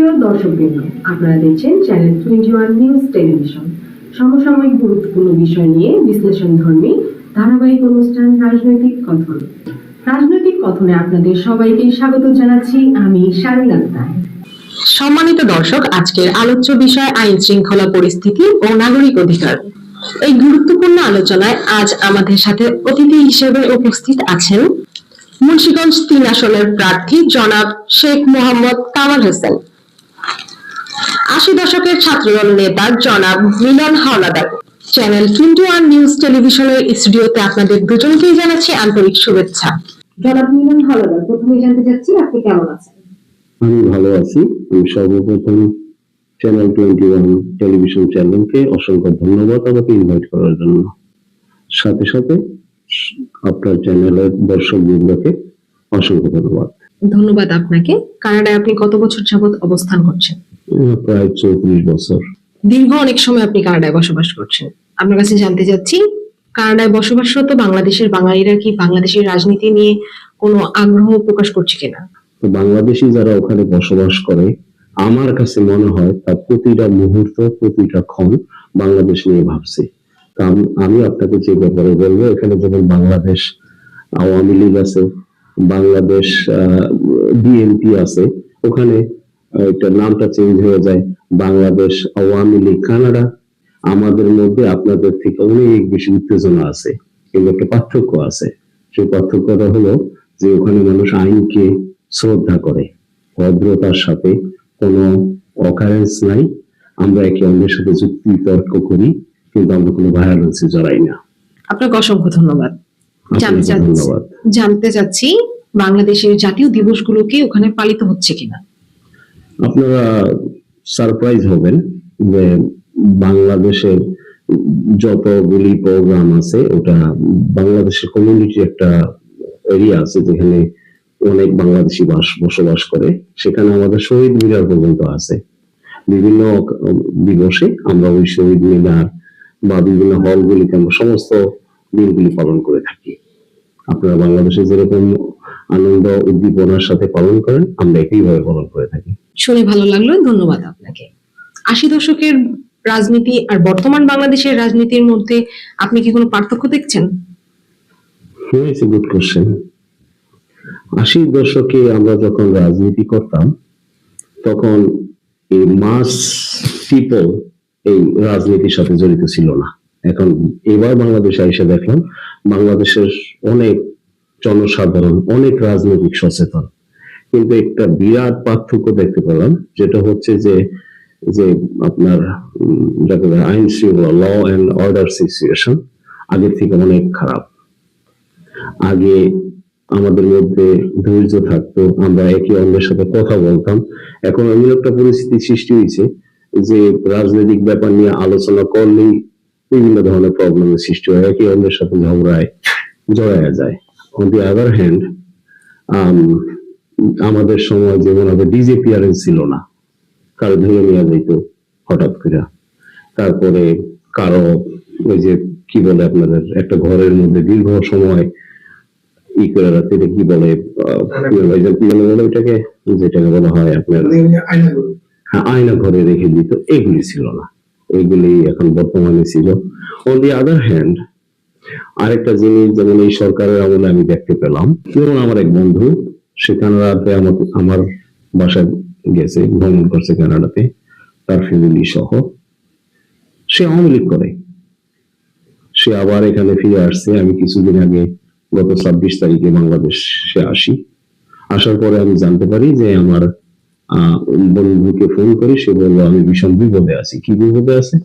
প্রিয় দর্শকবৃন্দ, আপনারা দেখছেন চ্যানেল 21 নিউজ টেলিভিশন। সমসাময়িক গুরুত্বপূর্ণ বিষয় নিয়ে বিশ্লেষণধর্মী ধারাবাহিক অনুষ্ঠান রাজনৈতিক কথন। রাজনৈতিক কথনে আপনাদের সবাইকে স্বাগত জানাচ্ছি আমি শারমিন আক্তার। সম্মানিত দর্শক, আজকের আলোচ্য বিষয় আইন শৃঙ্খলা পরিস্থিতি ও নাগরিক অধিকার। এই গুরুত্বপূর্ণ আলোচনায় আজ আমাদের সাথে অতিথি হিসেবে উপস্থিত আছেন মুন্সিগঞ্জ 3 আসনের প্রার্থী জনাব শেখ মোহাম্মদ কামাল হোসেন, 80 দশকের ছাত্রদল নেতা জনাব মিলন হাওলাদার। চ্যানেল 21 নিউজ টেলিভিশনের স্টুডিওতে আপনাদের দুজনকেই জানাচ্ছি আন্তরিক শুভেচ্ছা। জনাব মিলন হাওলাদার, প্রথমে জানতে চাচ্ছি আপনি কেমন আছেন? আমি ভালো আছি। আমি সর্বপ্রথম চ্যানেল 21 টেলিভিশন চ্যানেলকে অসংখ্য ধন্যবাদ আমাকে ইনভাইট করার জন্য। সাথে সাথে আপনার চ্যানেলের দর্শকবৃন্দকে অসংখ্য ধন্যবাদ। ধন্যবাদ আপনাকে। কানাডায় আপনি কত বছর যাবত অবস্থান করছেন? প্রায় 34 বছর। দীর্ঘ অনেক সময় আপনি কানাডায় বসবাস করছেন। আপনার কাছে জানতে চাচ্ছি, কানাডায় বসবাসরত বাংলাদেশের বাঙালিরা কি বাংলাদেশের রাজনীতি নিয়ে কোনো আগ্রহ প্রকাশ করছে কিনা? তো বাংলাদেশি যারা ওখানে বসবাস করে, আমার কাছে মনে হয় তার প্রতিটা মুহূর্ত, প্রতিটা ক্ষণ বাংলাদেশ নিয়ে ভাবছে। আমি আপনাকে যে ব্যাপারে বলবো, এখানে যেমন বাংলাদেশ আওয়ামী লীগ আছে, বাংলাদেশ বিএনপি আছে, ওখানে এটা নামটা চেঞ্জ হয়ে যায় বাংলাদেশ আওয়ামী লীগ কানাডা। আমাদের মধ্যে আপনাদের থেকে অনেক বেশি উত্তেজনা আছে, কিন্তু একটা পার্থক্য আছে। সেই পার্থক্যটা হলো যে ওখানে মানুষ আইনকে শ্রদ্ধা করে, ভদ্রতার সাথে কোনো অকারেন্স নাই। আমরা একে অন্যের সাথে যুক্তি তর্ক করি, কিন্তু আমরা কোনো ভায়োলেন্সে জড়াই না। আপনাকে অসংখ্য ধন্যবাদ। জানতে চাচ্ছি বাংলাদেশের জাতীয় দিবসগুলোকে ওখানে পালিত হচ্ছে কিনা? আপনারা সারপ্রাইজ হবেন যে বাংলাদেশের যতগুলি প্রোগ্রাম আছে, ওটা বাংলাদেশের কমিউনিটি একটা এরিয়া আছে যেখানে অনেক বাংলাদেশি বসবাস করে। সেখানে আমাদের শহীদ মিনার পর্যন্ত আছে। বিভিন্ন দিবসে আমরা ওই শহীদ মিনার বা বিভিন্ন হলগুলিতে আমরা সমস্ত দিনগুলি পালন করে থাকি। আপনারা বাংলাদেশে যেরকম আনন্দ উদ্দীপনার সাথে পালন করেন, আমরা একইভাবে পালন করে থাকি। শুনে ভালো লাগলো, ধন্যবাদ আপনাকে। 80 দশকের রাজনীতি আর বর্তমান বাংলাদেশের রাজনীতির মধ্যে আপনি কি কোনো পার্থক্য দেখছেন? Good question. 80 দশকে আমরা যখন রাজনীতি করতাম, তখন এই মাস পিপল এই রাজনীতির সাথে জড়িত ছিল না। এখন এবার বাংলাদেশে এসে দেখলাম বাংলাদেশের অনেক জনসাধারণ অনেক রাজনৈতিক সচেতন, কিন্তু একটা বিরাট পার্থক্য দেখতে পেলাম, যেটা হচ্ছে যে আপনার আইন শৃঙ্খলা, ল এন্ড অর্ডার সিচুয়েশন আগের থেকে অনেক খারাপ। আগে আমাদের মধ্যে ধৈর্য থাকতো, আমরা একে অন্যের সাথে কথা বলতাম। এখন এমন একটা পরিস্থিতি সৃষ্টি হয়েছে যে রাজনৈতিক ব্যাপার নিয়ে আলোচনা করলেই বিভিন্ন ধরনের প্রবলেমের সৃষ্টি হয়, একে অন্যের সাথে ঝগড়ায় জড়ায়া যায়। অন দি আদার হ্যান্ড, আমাদের সময় যেমন ডিজে পিয়ারেন্স ছিল না, কারো ধরে নেওয়া যেত হঠাৎ করে। তারপরে কারো ওই যে কি বলে আপনাদের একটা ঘরের মধ্যে দীর্ঘ সময় ই করে রাখতে, কি বলে ওইটাকে, যেটাকে বলা হয় আপনার আয়না ঘরে রেখে দিত, এগুলি ছিল না, এগুলি এখন বর্তমানে ছিল। অন দি আদার হ্যান্ড, আরেকটা জিনিস যেমন এই সরকারের আমলে আমি দেখতে পেলাম, যেমন আমার এক বন্ধু সে কানাডাতে আমার বাসায় গেছে, ভ্রমণ করছে কানাডাতে তার ফ্যামিলি সহ। সে আওয়ামী লীগ করে, সে আবার এখানে ফিরে আসছে। আমি কিছুদিন আগে গত 26 তারিখে বাংলাদেশে আসি। আসার পরে আমি জানতে পারি যে আমার বন্ধুকে ফোন করি, সে বললো আমি ভীষণ বিপদে আছি। কি বিপদে আছে?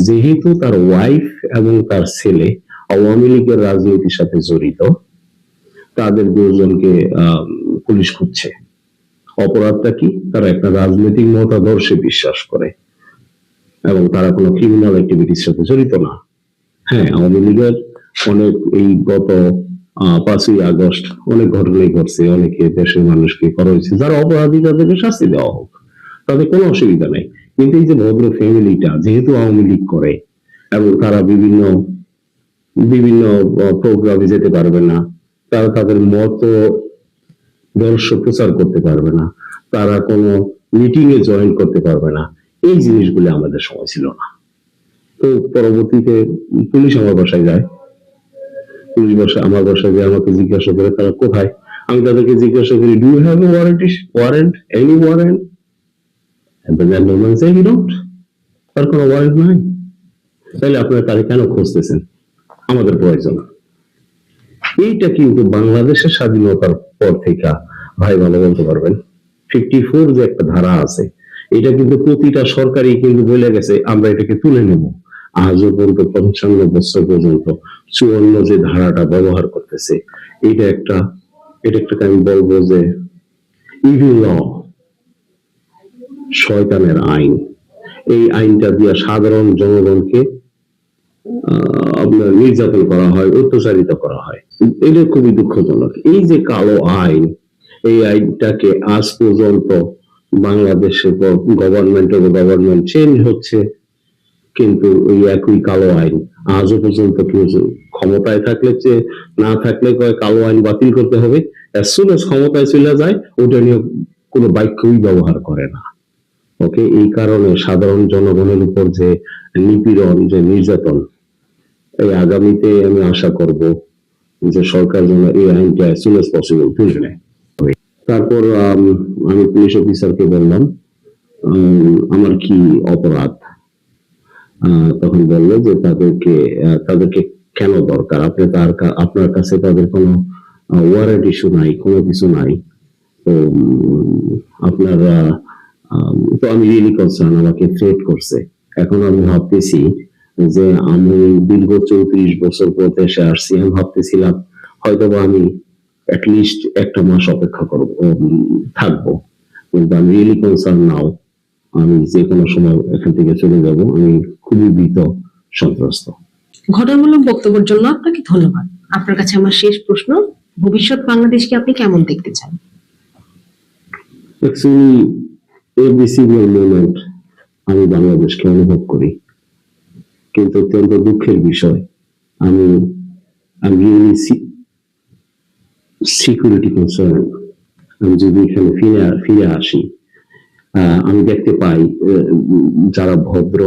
যেহেতু তার ওয়াইফ এবং তার ছেলে আওয়ামী লীগের রাজনীতির সাথে জড়িত, তাদের দুজনকে পুলিশ খুঁজছে। অপরাধটা কি? তারা একটা রাজনৈতিক মতাদর্শে বিশ্বাস করে এবং তারা কোনো ক্রিমিনাল অ্যাক্টিভিটির সাথে জড়িত না। হ্যাঁ, আওয়ামী লীগের অনেক এই গত 5ই আগস্ট অনেক ঘটনাই ঘটছে, অনেকে দেশের মানুষকে করা হয়েছে। যারা অপরাধী তাদেরকে শাস্তি দেওয়া হোক, তাদের কোনো অসুবিধা নেই। কিন্তু এই যে ভদ্র ফ্যামিলিটা যেহেতু আওয়ামী লীগ করে এবং তারা বিভিন্ন প্রোগ্রামে যেতে পারবে না, তারা তাদের মত দর্শ প্রচার করতে পারবে না, তারা কোনো মিটিং এ জয়েন করতে পারবে না, এই জিনিসগুলো আমাদের সময় ছিল না। তো পরবর্তীতে পুলিশ আমার বাসায় যায়, আমার বাসায় যে আমাকে জিজ্ঞাসা করে তারা কোথায়, আমি তাদেরকে জিজ্ঞাসা করি do you have a warrant any warrant, and the gentleman say we don't, তার কোনো ওয়ারেন্ট নাই। তাহলে আপনারা তারা কেন খুঁজতেছেন? আমাদের প্রয়োজন। এইটা কিন্তু বাংলাদেশের স্বাধীনতার পর থেকে ভাই ভালো বলতে পারবেন, 54 যে একটা ধারা আছে, এটা কিন্তু প্রতিটা সরকারই কিন্তু বলে গেছে আমরা এটাকে তুলে নেব। আজও পর্যন্ত 55 বছর পর্যন্ত 54 যে ধারাটা ব্যবহার করতেছে, এটা একটা আমি বলবো যে ইভিল ল, শয়তানের আইন। এই আইনটা দিয়ে সাধারণ জনগণকে আপনার নির্যাতন করা হয়, অত্যাচারিত করা হয়। এটা খুবই দুঃখজনক। এই যে কালো আইন, এই আইনটাকে আজ পর্যন্ত বাংলাদেশে গভর্নমেন্ট চেঞ্জ হচ্ছে, কিন্তু ওই একই কালো আইন আজও পর্যন্ত কেউ ক্ষমতায় থাকলে না থাকলে কয় কালো আইন বাতিল করতে হবে, as soon as ক্ষমতায় চলে যায় ওটা নিয়ে কোনো বাক্যই ব্যবহার করে না। ওকে, এই কারণে সাধারণ জনগণের উপর যে নিপীড়ন, যে নির্যাতন, এই আগামীতে আমি আশা করব যে সরকার যেন এই আইনটা as soon as possible তুলে নেয়। তারপর আমি পুলিশ অফিসারকে বললাম আমার কি অপরাধ, তখন বললো যে তাদেরকে কেন দরকার, আপনার কাছে তাদের কোনো ওয়ারেন্ট ইস্যু নাই, কোনো কিছু নাই, তো আপনারা তো আমি রিয়েলি কনসার্ন, আমাকে থ্রেট করছে। এখন আমি ভাবতেছি যে আমি দীর্ঘ 34 বছর পর দেশে আসছি, আমি ভাবতেছিলাম হয়তোবা আমি অ্যাটলিস্ট একটা মাস অপেক্ষা থাকবো, কিন্তু আমি রিয়েলি কনসার্ন নাও, আমি যে কোনো সময় এখান থেকে চলে যাব। আমি খুবই ভীত, সন্ত্রস্ত। ঘটনামূলক বক্তব্যের জন্য আপনাকে ধন্যবাদ। আপনার কাছে আমার শেষ প্রশ্ন, ভবিষ্যৎ বাংলাদেশকে আপনি কেমন দেখতে চান? অ্যাকচুয়ালি এভরি সিঙ্গেল মোমেন্ট আমি বাংলাদেশকে অনুভব করি, কিন্তু অত্যন্ত দুঃখের বিষয় আমি সিকিউরিটি কনসার্ন। আমি যদি এখানে ফিরে আসি, আমি দেখতে পাই যারা ভদ্র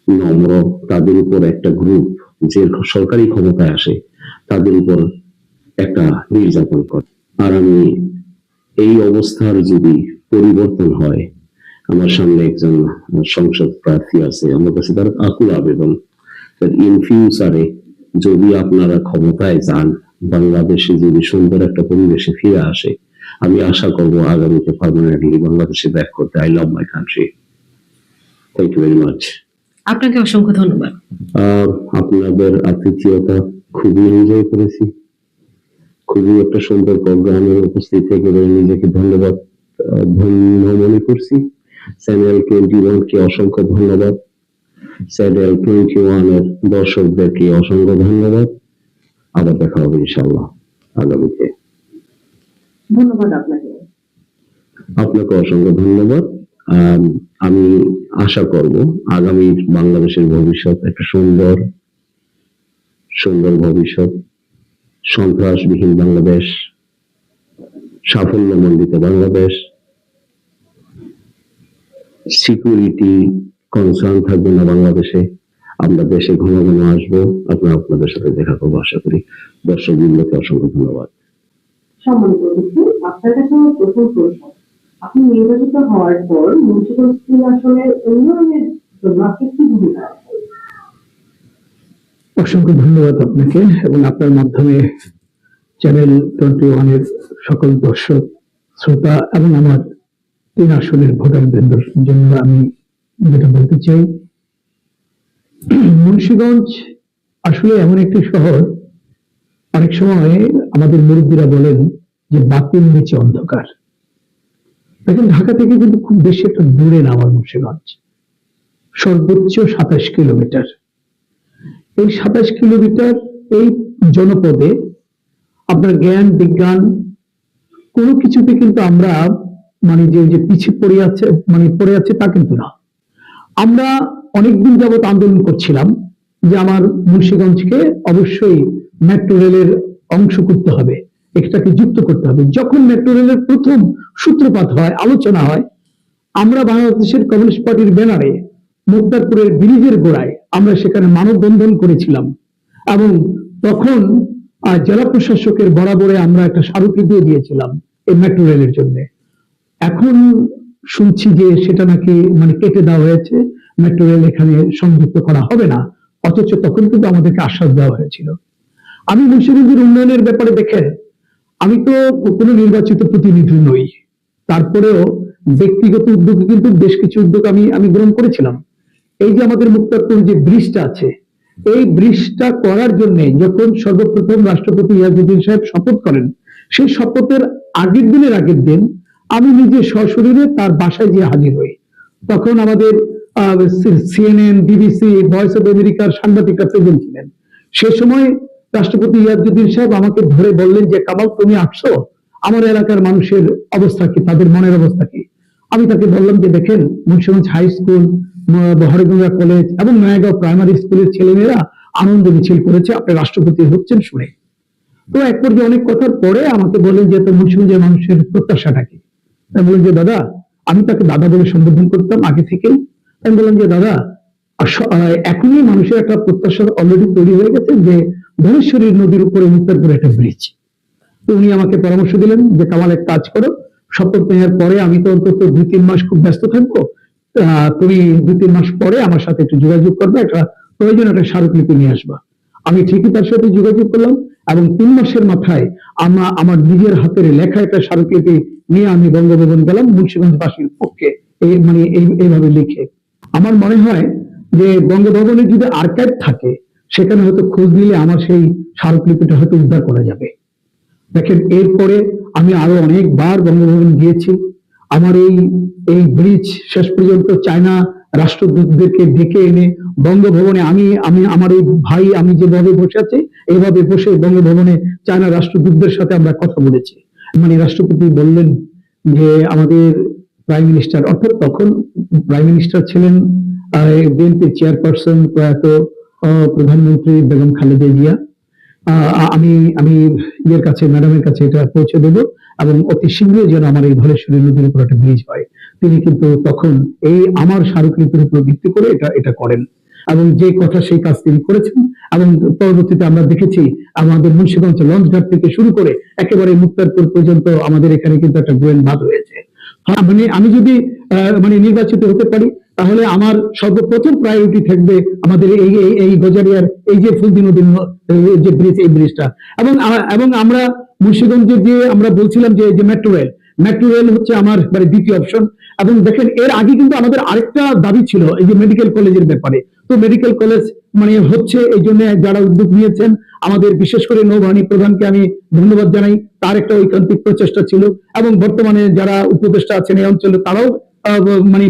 নম্র তাদের উপর একটা গ্রুপ যে সরকারি ক্ষমতায় আসে তাদের উপর একটা নির্যাতন করে। আর আমি এই অবস্থার যদি পরিবর্তন হয়, আমার সামনে একজন সংসদ প্রার্থী আছে, আমার কাছে তার আকুল আবেদন, ইন ফিউচারে যদি আপনারা ক্ষমতায় যান, বাংলাদেশে যদি সুন্দর একটা পরিবেশে ফিরে আসে, আমি আশা করব আগামীতে পার্মানেন্টলি বাংলাদেশে ব্যাক করতে। I love my country. Thank you very much. আপনাকে অসংখ্য ধন্যবাদ। আপনাদের আতিথেয়তা খুবই এনজয় করেছি, খুবই একটা সুন্দর প্রোগ্রামে উপস্থিত থেকে নিজেকে ধন্য মনে করছি। চ্যানেল 21 কে অসংখ্য ধন্যবাদ, চ্যানেল 21 এর দর্শকদেরকে অসংখ্য ধন্যবাদ। আবার দেখা হবে ইনশাআল্লাহ আগামীতে। ধন্যবাদ আপনাকে। আপনাকে অসংখ্য ধন্যবাদ। আমি আশা করব আগামী বাংলাদেশের ভবিষ্যৎ একটা সুন্দর ভবিষ্যৎ, সন্ত্রাসবিহীন বাংলাদেশ, সাফল্যমণ্ডিত বাংলাদেশ, সিকিউরিটি কনসার্ন থাকবে না বাংলাদেশে। আমরা দেশে ঘন ঘন আসবো, আপনাদের সাথে দেখা করবো আশা করি। দর্শক বৃন্দকে অসংখ্য ধন্যবাদ। সম্মানিত অতিথি, আপনার কাছে আমার প্রথম প্রশ্ন, আপনি নির্বাচিত হওয়ার পর মুন্সিগঞ্জ স্কুল আসনের উন্নয়নের জন্য আপনি কি ভূমিকা রাখবেন? অসংখ্য ধন্যবাদ আপনাকে এবং আপনার মাধ্যমে চ্যানেল 21 এর সকল দর্শক শ্রোতা এবং আমার 3 আসনের ভোটারদের জন্য আমি যেটা বলতে চাই, মুন্সিগঞ্জ আসলে এমন একটি শহর, অনেক সময় আমাদের মুরব্বীরা বলেন যে বাতির নিচে অন্ধকার। দেখেন ঢাকা থেকে কিন্তু খুব বেশি একটা দূরে না আমার মুন্সিগঞ্জ, সর্বোচ্চ 27 কিলোমিটার। এই 27 কিলোমিটার এই জনপদে আপনার জ্ঞান বিজ্ঞান কোনো কিছুতে কিন্তু আমরা যে পিছিয়ে পড়ে আছে তা কিন্তু না। আমরা অনেকদিন যাবত আন্দোলন করছিলাম যে আমার মুন্সিগঞ্জকে অবশ্যই মেট্রো রেলের অংশ করতে হবে, এটাকে যুক্ত করতে হবে। যখন মেট্রো রেলের প্রথম সূত্রপাত হয়, আলোচনা হয়, আমরা বাংলাদেশের কমিউনিস্ট পার্টির ব্যানারে মুক্তারপুরের ব্রিজের গোড়ায় আমরা সেখানে মানববন্ধন করেছিলাম এবং তখন জেলা প্রশাসকের বরাবরে আমরা একটা স্মারকলিপিও দিয়েছিলাম এই মেট্রো রেলের জন্য। এখন শুনছি যে সেটা নাকি কেটে দেওয়া হয়েছে, মেট্রো রেল এখানে সংযুক্ত করা হবে না, অথচ তখন কিন্তু আমাদেরকে আশ্বাস দেওয়া হয়েছিল। আমি মুন্সিগঞ্জের উন্নয়নের ব্যাপারে দেখেন, আমি তো কোনো নির্বাচিত প্রতিনিধি নই, তারপরেও ব্যক্তিগত উদ্যোগে কিন্তু বেশ কিছু উদ্যোগ আমি গ্রহণ করেছিলাম। এই যে আমাদের মুক্তারপুর যে ব্রিজটা আছে, এই ব্রিজটা করার জন্য যখন সর্বপ্রথম রাষ্ট্রপতি ইয়াজউদ্দিন সাহেব শপথ করেন, সেই শপথের আগের দিন আমি নিজে সশরীরে তার বাসায় গিয়ে হাজির হই। তখন আমাদের CNN, BBC, ভয়েস অফ আমেরিকার সাংবাদিকরা প্রেজেন্ট ছিলেন। সে সময় রাষ্ট্রপতি ইয়াজউদ্দিন সাহেব আমাকে ধরে বললেন যে, কামাল তুমি আসছো, আমার এলাকার মানুষের অবস্থা কি, তাদের মনের অবস্থা কি? আমি তাকে বললাম যে দেখেন, Munshiganj high school, Hariganga college এবং নয়াগাঁও প্রাইমারি স্কুলের ছেলেমেয়েরা আনন্দ মিছিল করেছে আপনি রাষ্ট্রপতি হচ্ছেন শুনে। তো এক পর্যায়ে অনেক কথার পরে আমাকে বললেন যে তো মুন্সিগঞ্জের মানুষের প্রত্যাশাটা কি? আমি বললাম যে দাদা, আমি তাকে দাদা বলে সম্বোধন করতাম আগে থেকেই। আমি বললাম যে দাদা, এখনই মানুষের একটা প্রত্যাশা অলরেডি তৈরি হয়ে গেছে যে ধলেশ্বরী নদীর উপরে মুক্তারপুরে একটা ব্রিজ। তো উনি আমাকে পরামর্শ দিলেন যে কামাল, এক কাজ করো, শপথ নেওয়ার পরে আমি তো অন্তত 2-3 মাস খুব ব্যস্ত থাকবো, তুমি 2-3 মাস পরে আমার সাথে একটু যোগাযোগ করবে, একটা প্রয়োজন একটা স্মারকলিপি নিয়ে আসবা। আমি ঠিকই তার সাথে যোগাযোগ করলাম এবং 3 মাসের মাথায় আমার নিজের হাতের লেখা একটা স্মারকলিপি নিয়ে আমি বঙ্গভবন গেলাম মুন্সিগঞ্জবাসীর পক্ষে, এইভাবে লিখে। আমার মনে হয় যে বঙ্গভবনে যদি আর্কাইভ থাকে, সেখানে হয়তো খোঁজ নিলে আমার সেই স্মারকলিপিটা হয়তো উদ্ধার করা যাবে। দেখেন, এরপরে আমি আরো অনেকবার বঙ্গভবন গিয়েছি। আমার এই ব্রিজ শেষ পর্যন্ত চায়না রাষ্ট্রদূতদেরকে ডেকে এনে বঙ্গভবনে আমি আমার এই ভাই, আমি যেভাবে বসে আছি এইভাবে বসে বঙ্গভবনে চায়না রাষ্ট্রদূতদের সাথে আমরা কথা বলেছি। রাষ্ট্রপতি বললেন যে আমাদের প্রাইম মিনিস্টার, অর্থাৎ তখন প্রাইম মিনিস্টার ছিলেন বিএনপি চেয়ারপারসন প্রয়াত প্রধানমন্ত্রী বেগম খালেদা জিয়া। আমি ইয়ের কাছে, ম্যাডামের কাছে এটা পৌঁছে দেবো এবং অতি শীঘ্রই যেন আমার এই ধলেশ্বরী নদীর উপর একটা ব্রিজ হয়। তিনি কিন্তু তখন এই আমার স্মারকলিপির উপর ভিত্তি করে এটা করেন এবং যে কথা সেই কাজ তিনি করেছেন। এবং পরবর্তীতে আমরা দেখেছি আমাদের মুন্সিগঞ্জ লঞ্চঘাট থেকে শুরু করে একেবারে মুক্তারপুর পর্যন্ত আমাদের এখানে কিন্তু একটা গোয়েন বাঁধ হয়েছে। আমি যদি নির্বাচিত হতে পারি, তাহলে আমার সর্বপ্রথম প্রায়োরিটি থাকবে আমাদের এই গজারিয়ার এই যে ফুলদি নদীর যে ব্রিজ, এই ব্রিজটা। এবং আমরা মুন্সিগঞ্জের যে আমরা বলছিলাম যে মেট্রো রেল হচ্ছে আমার দ্বিতীয় অপশন। এবং দেখেন, এর আগে কিন্তু আমাদের আরেকটা দাবি ছিল এই যে মেডিকেল কলেজের ব্যাপারে। তো মেডিকেল কলেজ হচ্ছে, এই জন্য যারা উদ্যোগ নিয়েছেন, আমাদের বিশেষ করে নৌবাহিনী প্রধানকে আমি ধন্যবাদ জানাই, তার একটা ঐকান্তিক প্রচেষ্টা ছিল। এবং বর্তমানে যারা উপদেষ্টা আছেন এই অঞ্চলে, তারাও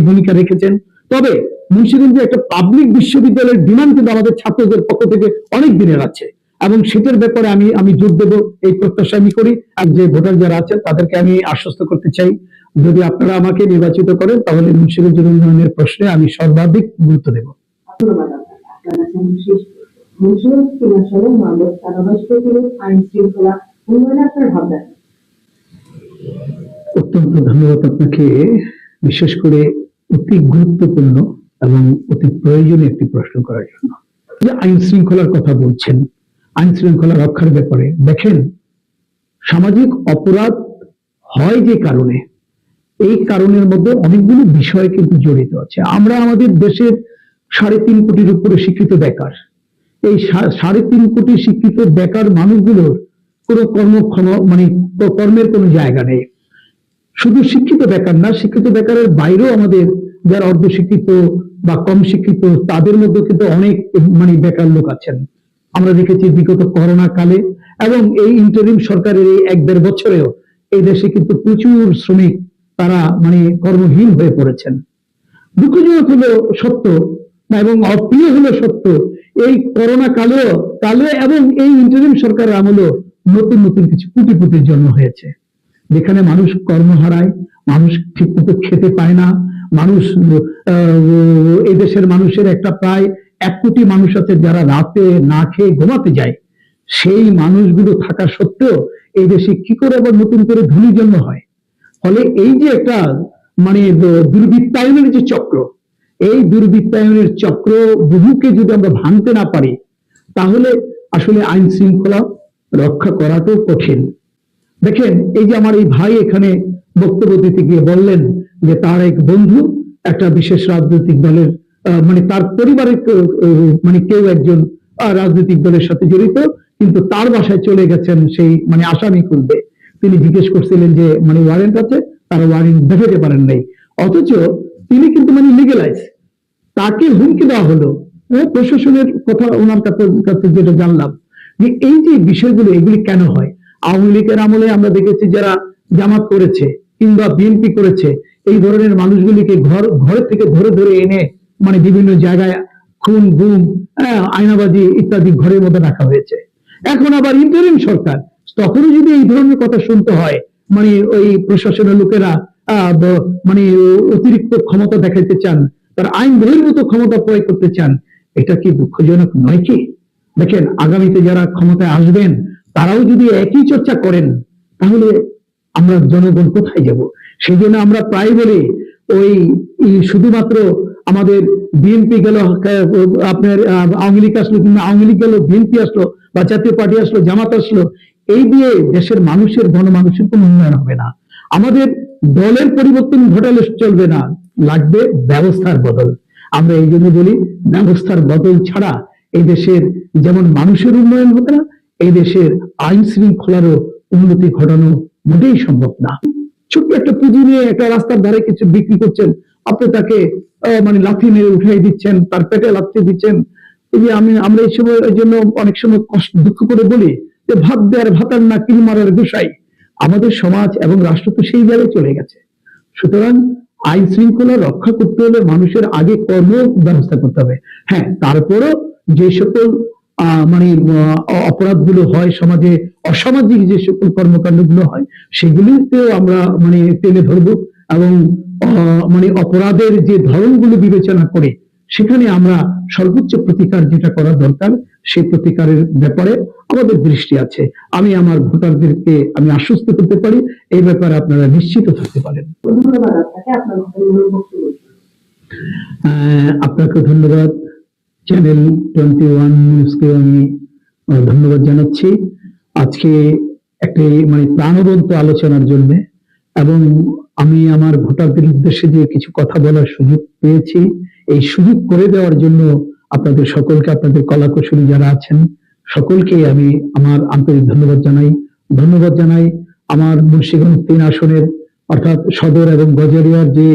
ভূমিকা রেখেছেন। তবে মুন্সিগঞ্জে একটা পাবলিক বিশ্ববিদ্যালয়ের ডিমান্ড কিন্তু আমাদের ছাত্রদের পক্ষ থেকে অনেক দিনের আছে এবং সেটার ব্যাপারে আমি জোর দেব, এই প্রত্যাশা আমি করি। আর যে ভোটার যারা আছেন তাদেরকে আমি আশ্বস্ত করতে চাই, যদি আপনারা আমাকে নির্বাচিত করেন, তাহলে মুন্সিগঞ্জের উন্নয়নের প্রশ্নে আমি সর্বাধিক গুরুত্ব দেব। ধন্যবাদ আপনার বিশেষ মুন্সিগঞ্জ কিলাসহ মানব কারাবাসীদের আইন শৃঙ্খলা উন্নয়নে আপনার ভাবনা। অত্যন্ত ধন্যবাদ আপনাকে, বিশেষ করে অতি গুরুত্বপূর্ণ এবং অতি প্রয়োজনীয় একটি প্রশ্ন করার জন্য। যে আইন শৃঙ্খলার কথা বলছেন, আইন শৃঙ্খলা রক্ষার ব্যাপারে দেখেন, সামাজিক অপরাধ হয় যে কারণে, এই কারণের মধ্যে অনেকগুলো বিষয় কিন্তু জড়িত আছে। আমরা আমাদের দেশের 3.5 কোটির উপরে শিক্ষিত বেকার। এই 3.5 কোটি শিক্ষিত বেকার মানুষগুলোর কোনো কর্মের কোনো জায়গা নেই। শুধু শিক্ষিত বেকার না, শিক্ষিত বেকারের বাইরেও আমাদের যারা অর্ধশিক্ষিত বা কম শিক্ষিত, তাদের মধ্যে কিন্তু অনেক বেকার লোক আছেন। আমরা দেখেছি বিগত করোনা কালে এবং এই ইন্টারিম সরকারের এই 1-1.5 বছরেও এই দেশে কিন্তু প্রচুর শ্রমিক তারা কর্মহীন হয়ে পড়েছেন। দুঃখজনক হলো সত্য এবং অপ্রিয় হলো সত্য, এই করোনা কালে এবং এই ইন্টারিম সরকারের আমলেও নতুন নতুন কিছু কোটিপতির জন্ম হয়েছে, যেখানে মানুষ কর্ম হারায়, মানুষ ঠিকমতো খেতে পায় না। মানুষ এই দেশের মানুষের একটা প্রায় 1 কোটি মানুষ আছে যারা রাতে না খেয়ে ঘুমাতে যায়। সেই মানুষগুলো থাকা সত্ত্বেও এই দেশে কি করে আবার নতুন করে ধনী জন্ম হয়? ফলে এই যে একটা মানে দুর্বৃত্তায়নের যে চক্র, এই দুর্বৃত্তায়নের চক্র বহুকে যদি আমরা ভাঙতে না পারি, তাহলে আসলে আইন শৃঙ্খলা রক্ষা করাটাও কঠিন। দেখেন, এই যে আমার এই ভাই এখানে বক্তব্য দিতে গিয়ে বললেন যে তার এক বন্ধু একটা বিশেষ রাজনৈতিক দলের মানে তার পরিবারের মানে কেউ একজন রাজনৈতিক দলের সাথে জড়িত, কিন্তু তার বাসায় চলে গেছেন সেই মানে আসামি খুঁজতে। তিনি জিজ্ঞেস করছিলেন যে মানে ওয়ারেন্ট আছে, তারা ওয়ারেন্ট দেখাতে পারেন নাই, অথচ তিনি কিন্তু মানে লিগেলাইজ, তাকে হুমকি দেওয়া হলো। প্রশাসনের কথা ওনার কাছে যেটা জানলাম, যে এই যে বিষয়গুলো, এগুলি কেন হয়? আওয়ামী লীগের আমলে আমরা দেখেছি যারা জামাত করেছে কিংবা বিএনপি করেছে, এই ধরনের মানুষগুলিকে ঘর থেকে ধরে ধরে এনে মানে বিভিন্ন জায়গায় খুন, গুম, আয়নাবাজি ইত্যাদি ঘরের মধ্যে রাখা হয়েছে। এখন আবার ইন্টারিম সরকার, তখনও যদি এই ধরনের কথা শুনতে হয়, মানে ওই প্রশাসনের লোকেরা মানে অতিরিক্ত ক্ষমতা দেখাইতে চান, তারা আইন বহির্ভূত ক্ষমতা প্রয়োগ করতে চান, এটা কি দুঃখজনক নয় কি? দেখেন, আগামীতে যারা ক্ষমতায় আসবেন তারাও যদি একই চর্চা করেন, তাহলে আমরা জনগণ কোথায় যাব? সেই জন্য আমরা প্রায় বলি, ওই শুধুমাত্র আমাদের বিএনপি গেল, আপনার আওয়ামী লীগ আসলো, কিংবা আওয়ামী লীগ গেল, বিএনপি আসলো, বা জাতীয় পার্টি আসলো, জামাত আসলো, এই দিয়ে দেশের মানুষের গণমানুষের কোনো উন্নয়ন হবে না। আমাদের দলের পরিবর্তন ঘটালে চলবে না, লাগবে ব্যবস্থার বদল। আমরা এই জন্য বলি, ব্যবস্থার বদল ছাড়া এই দেশের যেমন মানুষের উন্নয়ন হবে না, এই দেশের আইন শৃঙ্খলারও উন্নতি ঘটানো মোটেই সম্ভব না। ছোট্ট একটা পুঁজি নিয়ে একটা রাস্তার ধারে কিছু বিক্রি করছেন, আপনি তাকে মানে লাথি মেরে উঠাই দিচ্ছেন, তার পেটে লাথি দিচ্ছেন। এই যে আমরা এই সময় এই জন্য অনেক সময় কষ্ট দুঃখ করে বলি যে ভাত দেয়ার ভাতার না কিল মারার গোসাই। আমাদের সমাজ এবং রাষ্ট্র তো সেই জায়গায় চলে গেছে। সুতরাং আইন শৃঙ্খলা রক্ষা করতে হলে মানুষের আগে কর্ম ব্যবস্থা করতে হবে। হ্যাঁ, তারপরও যে সকল মানে অপরাধগুলো হয় সমাজে, অসামাজিক যে সকল কর্মকাণ্ডগুলো হয়, সেগুলিতেও আমরা মানে টেনে ধরবো, এবং মানে অপরাধের যে ধরনগুলো বিবেচনা করে সেখানে আমরা সর্বোচ্চ প্রতিকার যেটা করা দরকার, সেই প্রতিকারের ব্যাপারে আমাদের দৃষ্টি আছে। আমি আমার ভোটারদেরকে আমি আশ্বস্ত করতে পারি, এই ব্যাপারে আপনারা নিশ্চিত থাকতে পারেন। আপনাকে ধন্যবাদ। চ্যানেল 21 নিউজকে আমি ধন্যবাদ জানাচ্ছি আজকে একটি মানে প্রাণবন্ত আলোচনার জন্য, এবং আমি আমার ভোটারদের উদ্দেশ্যে যে কিছু কথা বলার সুযোগ পেয়েছি, এই সুযোগ করে দেওয়ার জন্য আপনাদের সকলকে, আপনাদের কলাকুশলী যারা আছেন সকলকে আমি আমার আন্তরিক ধন্যবাদ জানাই। ধন্যবাদ জানাই আমার মুন্সিগঞ্জ 3 আসনের অর্থাৎ সদর এবং গজারিয়ার যে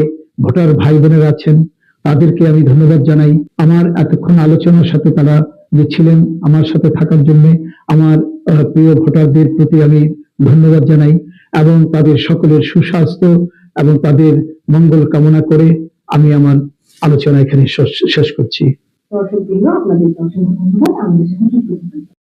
ভোটার ভাই বোনেরা আছেন, তাদেরকে আমি ধন্যবাদ জানাই। আমার এতক্ষণ আলোচনার সাথে তারা যে ছিলেন, আমার সাথে থাকার জন্য আমার প্রিয় ভোটারদের প্রতি আমি ধন্যবাদ জানাই, এবং তাদের সকলের সুস্বাস্থ্য এবং তাদের মঙ্গল কামনা করে আমি আমার আলোচনা এখানে শেষ করছি। দর্শকবৃন্দ, আপনাদের অসংখ্য ধন্যবাদ আমাদের সাথে যুক্ত থাকার জন্য।